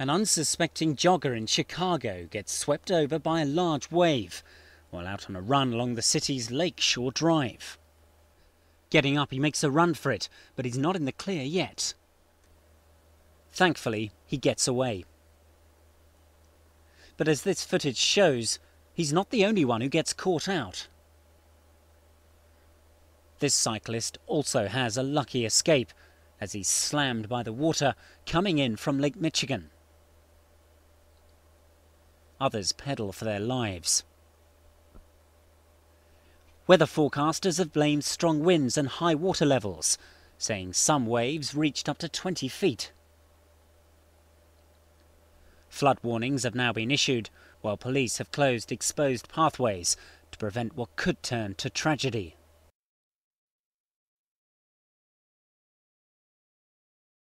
An unsuspecting jogger in Chicago gets swept over by a large wave while out on a run along the city's Lakeshore Drive. Getting up, he makes a run for it, but he's not in the clear yet. Thankfully, he gets away. But as this footage shows, he's not the only one who gets caught out. This cyclist also has a lucky escape as he's slammed by the water coming in from Lake Michigan. Others pedal for their lives. Weather forecasters have blamed strong winds and high water levels, saying some waves reached up to 20 feet. Flood warnings have now been issued, while police have closed exposed pathways to prevent what could turn to tragedy.